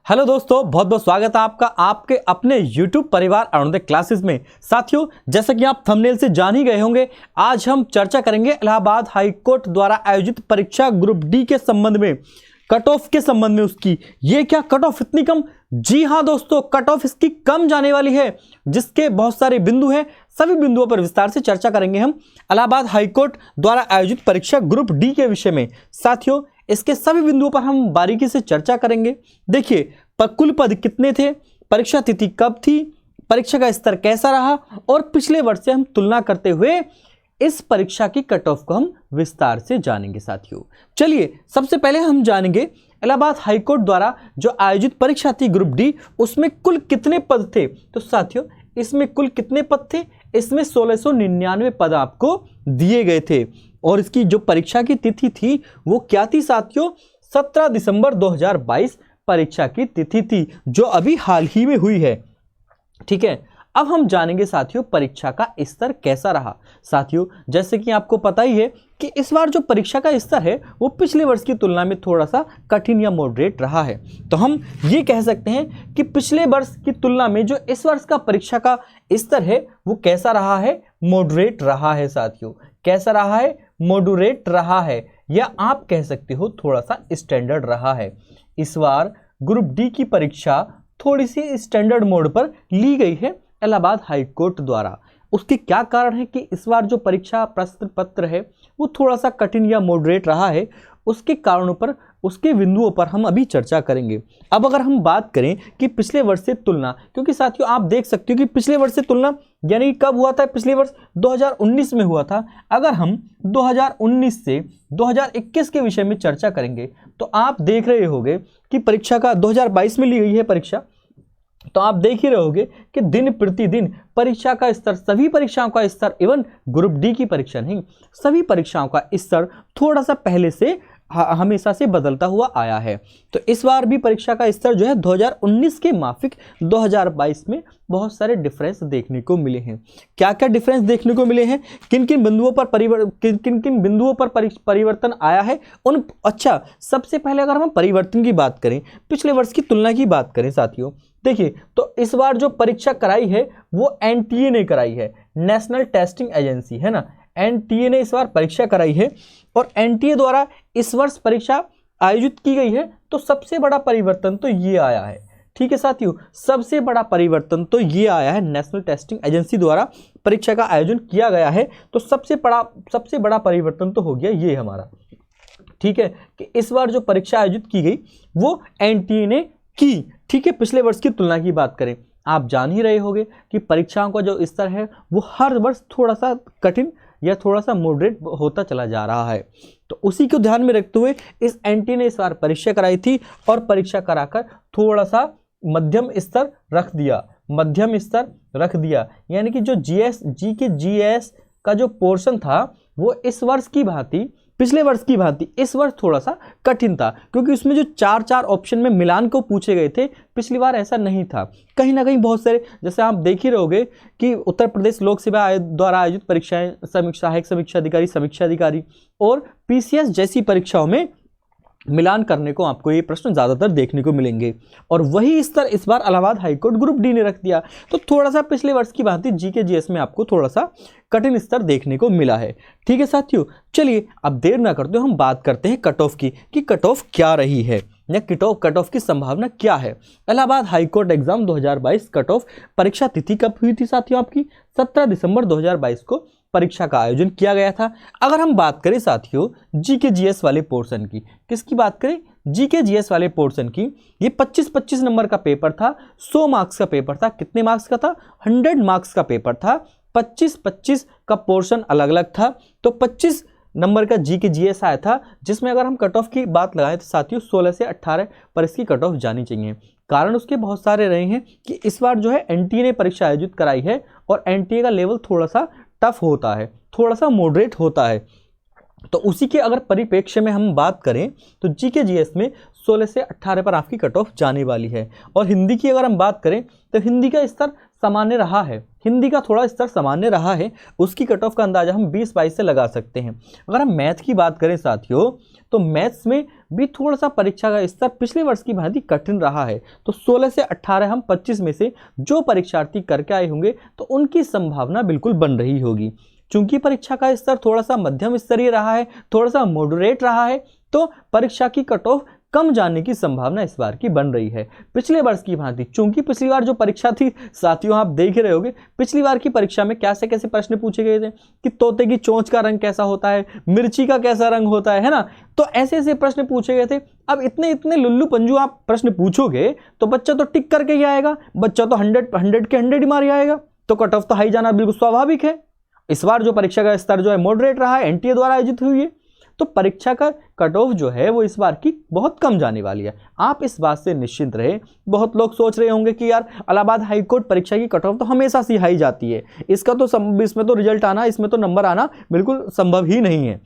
Hello दोस्तों, बहुत बहुत स्वागत है आपका आपके अपने YouTube परिवार अरुणोदय क्लासेस में। साथियों, जैसा कि आप थंबनेल से जान ही गए होंगे, आज हम चर्चा करेंगे इलाहाबाद हाई कोर्ट द्वारा आयोजित परीक्षा ग्रुप डी के संबंध में, कट ऑफ के संबंध में उसकी। ये क्या कट ऑफ इतनी कम? जी हाँ दोस्तों, कट ऑफ इसकी कम जाने वाली है, जिसके बहुत सारे बिंदु हैं। सभी बिंदुओं पर विस्तार से चर्चा करेंगे हम इलाहाबाद हाई कोर्ट द्वारा आयोजित परीक्षा ग्रुप डी के विषय में। साथियों, इसके सभी बिंदुओं पर हम बारीकी से चर्चा करेंगे। देखिए, कुल पद कितने थे, परीक्षा तिथि कब थी, परीक्षा का स्तर कैसा रहा, और पिछले वर्ष से हम तुलना करते हुए इस परीक्षा की कट ऑफ को हम विस्तार से जानेंगे। साथियों, चलिए सबसे पहले हम जानेंगे इलाहाबाद हाई कोर्ट द्वारा जो आयोजित परीक्षा थी ग्रुप डी, उसमें कुल कितने पद थे। तो साथियों, इसमें कुल कितने पद थे? इसमें 1699 पद आपको दिए गए थे, और इसकी जो परीक्षा की तिथि थी वो क्या थी साथियों? 17 दिसंबर 2022 परीक्षा की तिथि थी, जो अभी हाल ही में हुई है। ठीक है, अब हम जानेंगे साथियों परीक्षा का स्तर कैसा रहा। साथियों, जैसे कि आपको पता ही है कि इस बार जो परीक्षा का स्तर है वो पिछले वर्ष की तुलना में थोड़ा सा कठिन या मॉडरेट रहा है। तो हम ये कह सकते हैं कि पिछले वर्ष की तुलना में जो इस वर्ष का परीक्षा का स्तर है वो कैसा रहा है? मॉडरेट रहा है। साथियों, कैसा रहा है? मॉडरेट रहा है, या आप कह सकते हो थोड़ा सा स्टैंडर्ड रहा है। इस बार ग्रुप डी की परीक्षा थोड़ी सी स्टैंडर्ड मोड पर ली गई है इलाहाबाद हाई कोर्ट द्वारा। उसके क्या कारण है कि इस बार जो परीक्षा प्रश्न पत्र है वो थोड़ा सा कठिन या मॉडरेट रहा है? उसके कारणों पर, उसके बिंदुओं पर हम अभी चर्चा करेंगे। अब अगर हम बात करें कि पिछले वर्ष से तुलना, क्योंकि साथियों आप देख सकते हो कि पिछले वर्ष से तुलना यानी कब हुआ था? पिछले वर्ष 2019 में हुआ था। अगर हम 2019 से 2021 के विषय में चर्चा करेंगे तो आप देख रहे होंगे कि परीक्षा का 2022 में ली गई है परीक्षा, तो आप देख ही रहोगे कि दिन प्रतिदिन परीक्षा का स्तर, सभी परीक्षाओं का स्तर, इवन ग्रुप डी की परीक्षा नहीं, सभी परीक्षाओं का स्तर थोड़ा सा पहले से हमेशा से बदलता हुआ आया है। तो इस बार भी परीक्षा का स्तर जो है 2019 के माफिक 2022 में बहुत सारे डिफरेंस देखने को मिले हैं। क्या क्या डिफरेंस देखने को मिले हैं? किन किन बिंदुओं पर परिवर्तन आया है उन। अच्छा, सबसे पहले अगर हम परिवर्तन की बात करें, पिछले वर्ष की तुलना की बात करें साथियों, देखिए तो इस बार जो परीक्षा कराई है वो एनटीए ने कराई है, नेशनल टेस्टिंग एजेंसी है ना, एनटीए ने इस बार परीक्षा कराई है, और एनटीए द्वारा इस वर्ष परीक्षा आयोजित की गई है। तो सबसे बड़ा परिवर्तन तो ये आया है। ठीक है साथियों, सबसे बड़ा परिवर्तन तो ये आया है, नेशनल टेस्टिंग एजेंसी द्वारा परीक्षा का आयोजन किया गया है। तो सबसे बड़ा परिवर्तन तो हो गया ये हमारा। ठीक है, कि इस बार जो परीक्षा आयोजित की गई वो एनटीए ने की। ठीक है, पिछले वर्ष की तुलना की बात करें, आप जान ही रहे होंगे कि परीक्षाओं का जो स्तर है वो हर वर्ष थोड़ा सा कठिन या थोड़ा सा मॉडरेट होता चला जा रहा है। तो उसी को ध्यान में रखते हुए इस एनटीए ने इस बार परीक्षा कराई थी, और परीक्षा कराकर थोड़ा सा मध्यम स्तर रख दिया, यानी कि जो जीएस का जो पोर्शन था वो इस वर्ष की भांति, पिछले वर्ष की भांति इस वर्ष थोड़ा सा कठिन था, क्योंकि उसमें जो चार ऑप्शन में मिलान को पूछे गए थे, पिछली बार ऐसा नहीं था। कहीं ना कहीं बहुत सारे, जैसे आप देख ही रहोगे कि उत्तर प्रदेश लोक सेवा आयोग द्वारा आयोजित परीक्षाएं, सहायक समीक्षा अधिकारी और पीसीएस जैसी परीक्षाओं में मिलान करने को आपको ये प्रश्न ज्यादातर देखने को मिलेंगे, और वही स्तर इस बार इलाहाबाद हाईकोर्ट ग्रुप डी ने रख दिया। तो थोड़ा सा पिछले वर्ष की भांति जीके जीएस में आपको थोड़ा सा कठिन स्तर देखने को मिला है। ठीक है साथियों, चलिए अब देर ना करते हम बात करते हैं कट ऑफ की, कि कट ऑफ क्या रही है या कट ऑफ की संभावना क्या है। Allahabad high court exam 2022 cut off परीक्षा तिथि कब हुई थी साथियों? आपकी 17 दिसंबर 2022 को परीक्षा का आयोजन किया गया था। अगर हम बात करें साथियों जीके जीएस वाले पोर्शन की, किसकी बात करें? जीके जीएस वाले पोर्शन की। ये 25-25 नंबर का पेपर था, 100 मार्क्स का पेपर था। कितने मार्क्स का था? 100 मार्क्स का पेपर था। 25-25 का पोर्शन अलग अलग था, तो 25 नंबर का जीके जीएस आया था, जिसमें अगर हम कट ऑफ की बात लगाएं तो साथियों 16 से 18 पर इसकी कट ऑफ जानी चाहिए। कारण उसके बहुत सारे रहे हैं कि इस बार जो है एनटीए ने परीक्षा आयोजित कराई है, और एनटीए का लेवल थोड़ा सा टफ होता है, थोड़ा सा मॉडरेट होता है। तो उसी के अगर परिप्रेक्ष्य में हम बात करें तो जीके जीएस में 16 से 18 पर आपकी कट ऑफ जाने वाली है। और हिंदी की अगर हम बात करें तो हिंदी का स्तर सामान्य रहा है, हिंदी का थोड़ा स्तर सामान्य रहा है, उसकी कट ऑफ का अंदाजा हम 20-22 से लगा सकते हैं। अगर हम मैथ की बात करें साथियों, तो मैथ्स में भी थोड़ा सा परीक्षा का स्तर पिछले वर्ष की भांति कठिन रहा है। तो 16 से 18 हम 25 में से जो परीक्षार्थी करके आए होंगे तो उनकी संभावना बिल्कुल बन रही होगी। चूंकि परीक्षा का स्तर थोड़ा सा मध्यम स्तरीय रहा है, थोड़ा सा मॉडरेट रहा है, तो परीक्षा की कट ऑफ कम जाने की संभावना इस बार की बन रही है पिछले वर्ष की भांति। चूंकि पिछली बार जो परीक्षा थी साथियों, आप देख रहे होंगे पिछली बार की परीक्षा में कैसे कैसे प्रश्न पूछे गए थे कि तोते की चोंच का रंग कैसा होता है, मिर्ची का कैसा रंग होता है ना। तो ऐसे ऐसे प्रश्न पूछे गए थे। अब इतने इतने लुल्लू पंजू आप प्रश्न पूछोगे तो बच्चा तो टिक करके ही आएगा, बच्चा तो 100 के 100 ही मार आएगा, तो कट ऑफ तो हाई जाना बिल्कुल स्वाभाविक है। इस बार जो परीक्षा का स्तर जो है मॉडरेट रहा है, एनटीए द्वारा आयोजित हुई है, तो परीक्षा का कट ऑफ जो है वो इस बार की बहुत कम जाने वाली है। आप इस बात से निश्चिंत रहे। बहुत लोग सोच रहे होंगे कि यार इलाहाबाद हाई कोर्ट परीक्षा की कट ऑफ तो हमेशा से हाई जाती है, इसका तो इसमें तो रिजल्ट आना, इसमें तो नंबर आना बिल्कुल संभव ही नहीं है।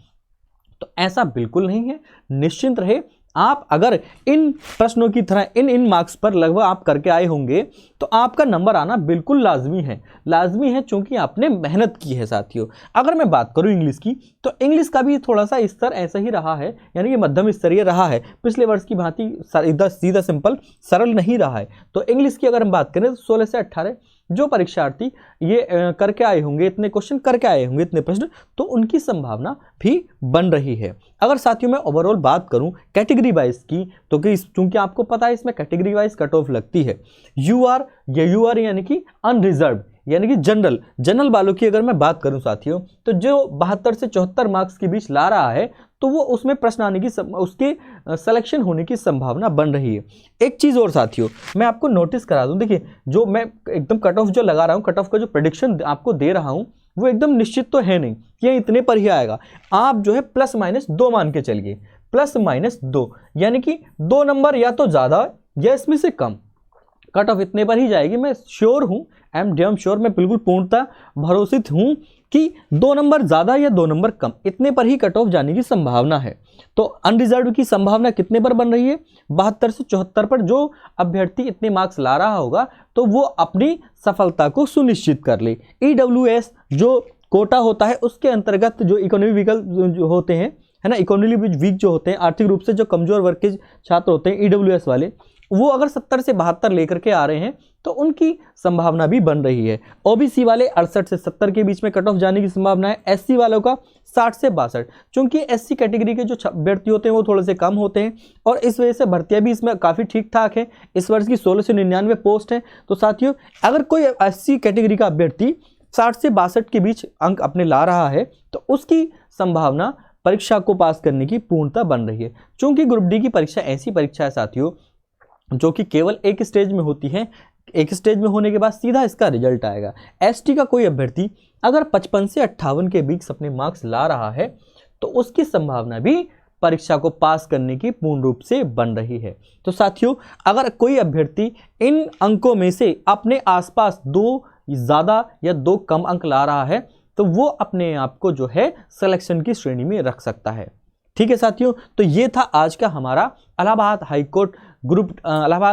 तो ऐसा बिल्कुल नहीं है, निश्चिंत रहे। आप अगर इन प्रश्नों की तरह इन मार्क्स पर लगभग आप करके आए होंगे तो आपका नंबर आना बिल्कुल लाजमी है, चूंकि आपने मेहनत की है साथियों। अगर मैं बात करूं इंग्लिश की, तो इंग्लिश का भी थोड़ा सा स्तर ऐसा ही रहा है, यानी कि मध्यम स्तरीय रहा है, पिछले वर्ष की भांति सीधा सिंपल सरल नहीं रहा है। तो इंग्लिश की अगर हम बात करें तो 16 से 18 जो परीक्षार्थी ये करके आए होंगे, इतने क्वेश्चन करके आए होंगे, इतने प्रश्न, तो उनकी संभावना भी बन रही है। अगर साथियों मैं ओवरऑल बात करूं कैटेगरी वाइज की, तो चूंकि आपको पता है इसमें कैटेगरी वाइज कट ऑफ लगती है। यूआर यानी कि अनरिजर्व, यानी कि जनरल वालों की अगर मैं बात करूं साथियों, तो जो 72 से 74 मार्क्स के बीच ला रहा है, तो वो उसमें प्रश्न आने की उसके सिलेक्शन होने की संभावना बन रही है। एक चीज और साथियों मैं आपको नोटिस करा दूं, देखिए जो मैं एकदम कट ऑफ जो लगा रहा हूं, कट ऑफ का जो प्रेडिक्शन आपको दे रहा हूं, वो एकदम निश्चित तो है नहीं कि ये इतने पर ही आएगा। आप जो है +-2 मान के चलिए, +-2, यानी कि 2 नंबर या तो ज्यादा या इसमें से कम, कट ऑफ इतने पर ही जाएगी। मैं श्योर हूं, आई एम डैम श्योर, मैं बिल्कुल पूर्णतः भरोसित हूं कि 2 नंबर ज्यादा या 2 नंबर कम, इतने पर ही कट ऑफ जाने की संभावना है। तो अनरिजर्व की संभावना कितने पर बन रही है? 72 से 74 पर जो अभ्यर्थी इतने मार्क्स ला रहा होगा तो वो अपनी सफलता को सुनिश्चित कर ले। ईडब्ल्यूएस जो कोटा होता है उसके अंतर्गत जो इकोनॉमी विकल्प जो होते हैं, है ना, इकोनॉमी वीक जो होते हैं, आर्थिक रूप से जो कमजोर वर्ग के छात्र होते हैं ईडब्ल्यूएस वाले, वो अगर 70 से 72 लेकर के आ रहे हैं तो उनकी संभावना भी बन रही है। ओबीसी वाले 68 से 70 के बीच में कट ऑफ जाने की संभावना है। एससी वालों का 60 से 62, चूंकि एससी कैटेगरी के जो अभ्यर्थी होते हैं वो थोड़े से कम होते हैं और इस वजह से भर्तियां भी इसमें काफ़ी ठीक ठाक है। इस वर्ष की 1699 पोस्ट है। तो साथियों अगर कोई एससी कैटेगरी का अभ्यर्थी 60 से 62 के बीच अंक अपने ला रहा है तो उसकी संभावना परीक्षा को पास करने की पूर्णता बन रही है। चूंकि ग्रुप डी की परीक्षा ऐसी परीक्षा है साथियों जो कि केवल एक स्टेज में होती है, एक स्टेज में होने के बाद सीधा इसका रिजल्ट आएगा। एसटी का कोई अभ्यर्थी अगर 55 से 58 के बीच अपने मार्क्स ला रहा है तो उसकी संभावना भी परीक्षा को पास करने की पूर्ण रूप से बन रही है। तो साथियों अगर कोई अभ्यर्थी इन अंकों में से अपने आसपास 2 ज़्यादा या 2 कम अंक ला रहा है तो वो अपने आप को जो है सिलेक्शन की श्रेणी में रख सकता है। ठीक है साथियों, तो ये था आज का हमारा इलाहाबाद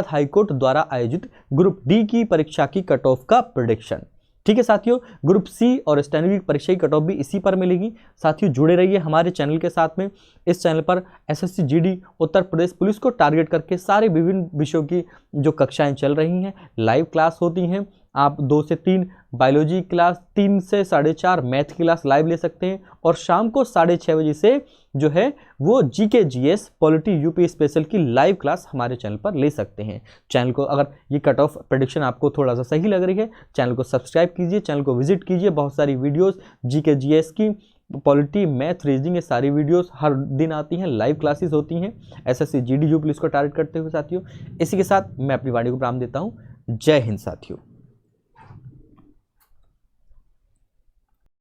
हाईकोर्ट द्वारा आयोजित ग्रुप डी की परीक्षा की कट ऑफ का प्रेडिक्शन। ठीक है साथियों, ग्रुप सी और स्टेनोग्राफी की परीक्षा की कट ऑफ भी इसी पर मिलेगी। साथियों जुड़े रहिए हमारे चैनल के साथ में। इस चैनल पर SSC GD Uttar Pradesh police को टारगेट करके सारे विभिन्न विषयों की जो कक्षाएं चल रही हैं, लाइव क्लास होती हैं। आप 2 से 3 बायोलॉजी क्लास, 3 से 4:30 मैथ क्लास लाइव ले सकते हैं और शाम को 6:30 बजे से जो है वो GK GS polity UP special की लाइव क्लास हमारे चैनल पर ले सकते हैं। चैनल को अगर ये कट ऑफ प्रेडिक्शन आपको थोड़ा सा सही लग रही है, चैनल को सब्सक्राइब कीजिए, चैनल को विजिट कीजिए। बहुत सारी वीडियोस जीके जीएस की, पॉलिटी, मैथ, रीजनिंग, ये सारी वीडियोस हर दिन आती हैं, लाइव क्लासेस होती हैं एसएससी जीडी पुलिस को टारगेट करते हुए साथियों। इसी के साथ मैं अपनी वाणी को विराम देता हूँ। जय हिंद साथियों।